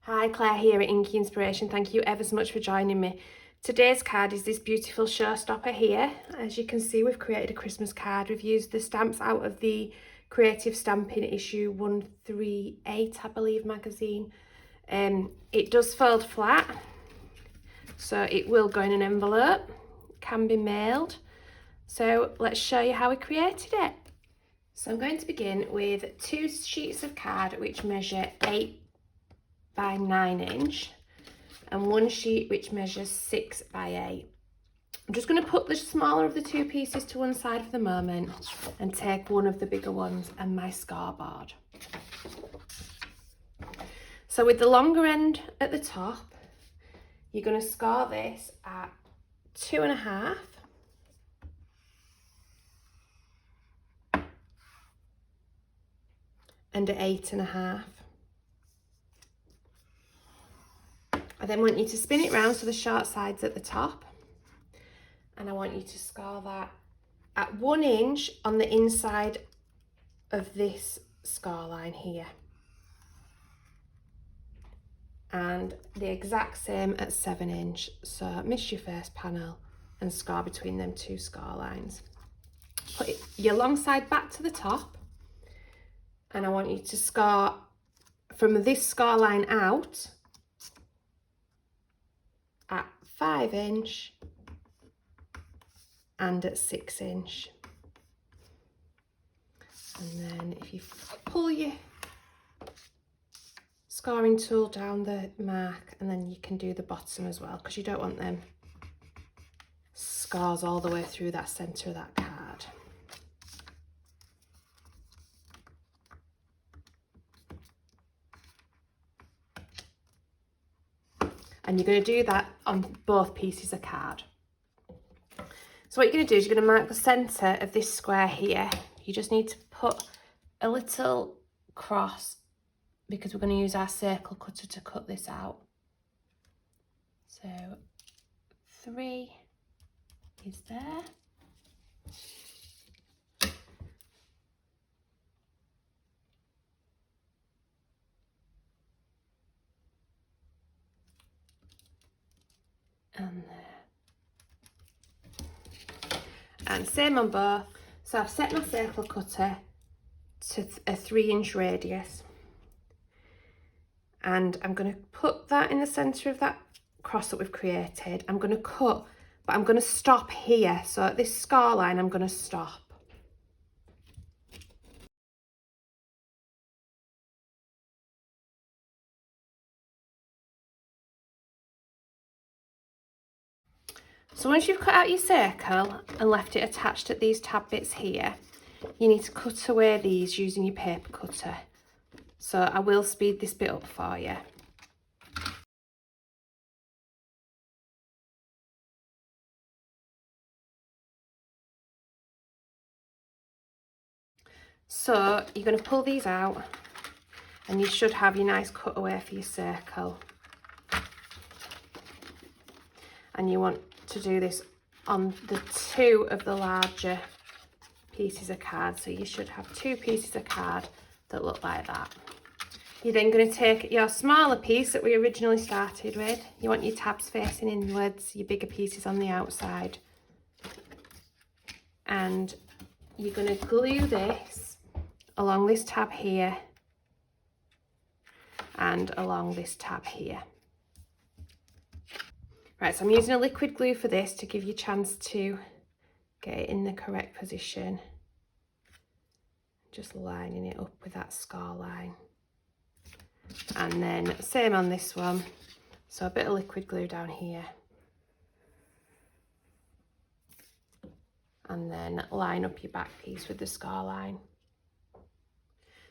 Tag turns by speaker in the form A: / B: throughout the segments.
A: Hi, Claire here at Inky Inspiration. Thank you ever so much for joining me. Today's card is this beautiful showstopper here. As you can see, we've created a Christmas card. We've used the stamps out of the Creative Stamping issue 138, I believe, magazine. It does fold flat, so it will go in an envelope, can be mailed. So let's show you how we created it. So I'm going to begin with 2 sheets of card which measure 8 by 9 inch and 1 sheet which measures 6 by 8. I'm just going to put the smaller of the 2 pieces to one side for the moment and take one of the bigger ones and my scoreboard. So with the longer end at the top, you're going to score this at 2.5 and at 8.5. I then want you to spin it round so the short side's at the top, and I want you to score that at 1 inch on the inside of this score line here, and the exact same at 7 inch. So miss your first panel and score between them 2 score lines. Put your long side back to the top, and I want you to score from this score line out at 5 inch and at 6 inch. And then if you pull your scoring tool down the mark, and then you can do the bottom as well, because you don't want them scores all the way through that centre of that card. And you're going to do that on both pieces of card. So what you're going to do is you're going to mark the centre of this square here. You just need to put a little cross because we're going to use our circle cutter to cut this out. So 3 is there. And there. And same on both. So I've set my circle cutter to a 3 inch radius, and I'm going to put that in the centre of that cross that we've created. I'm going to cut, but I'm going to stop here. So at this score line, I'm going to stop. So once you've cut out your circle and left it attached at these tab bits here, you need to cut away these using your paper cutter. So I will speed this bit up for you. So you're going to pull these out, and you should have your nice cutaway for your circle. And you want to do this on the 2 of the larger pieces of card. So you should have 2 pieces of card that look like that. You're then going to take your smaller piece that we originally started with. You want your tabs facing inwards, your bigger pieces on the outside. And you're going to glue this along this tab here and along this tab here. Right, so I'm using a liquid glue for this to give you a chance to get it in the correct position. Just lining it up with that score line. And then same on this one. So a bit of liquid glue down here. And then line up your back piece with the score line.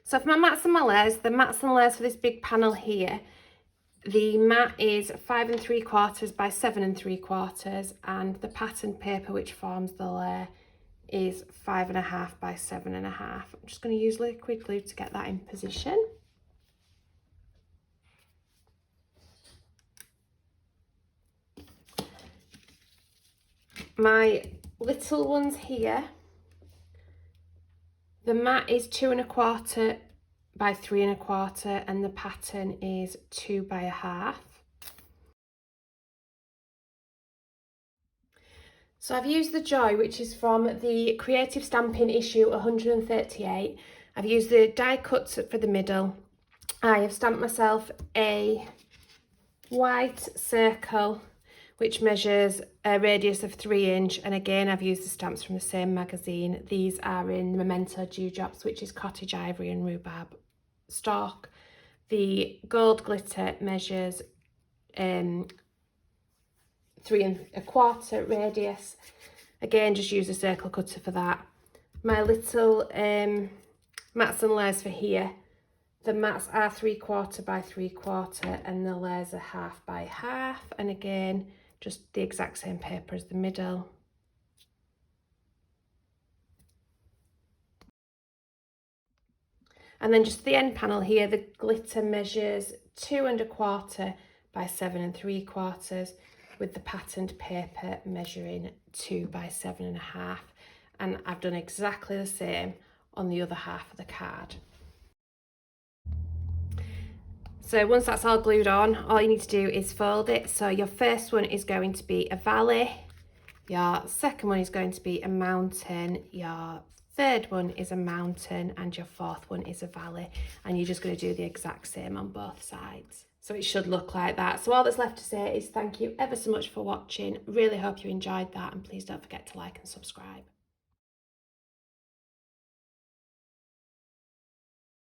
A: So for my mats and my layers, the mats and layers for this big panel here, the mat is 5 3/4 by 7 3/4, and the pattern paper which forms the layer is 5.5 by 7.5. I'm just going to use liquid glue to get that in position. My little ones here, the mat is 2 1/4 by 3 1/4 and the pattern is 2 by 1/2. So I've used the Joy, which is from the Creative Stamping issue 138. I've used the die cuts for the middle. I have stamped myself a white circle which measures a radius of 3 inch, and again I've used the stamps from the same magazine. These are in Memento Dewdrops, which is cottage ivory and rhubarb stock. The gold glitter measures 3 1/4 radius. Again, just use a circle cutter for that. My little mats and layers for here, the mats are 3 1/4 by 3 1/4 and the layers are 1/2 by 1/2, and again just the exact same paper as the middle. And then just the end panel here, the glitter measures 2 1/4 by 7 3/4, with the patterned paper measuring 2 by 7 1/2. And I've done exactly the same on the other half of the card. So once that's all glued on, all you need to do is fold it. So your first one is going to be a valley, your second one is going to be a mountain, your third one is a mountain, and your fourth one is a valley. And you're just going to do the exact same on both sides. So it should look like that. So all that's left to say is thank you ever so much for watching. Really hope you enjoyed that, and please don't forget to like and subscribe.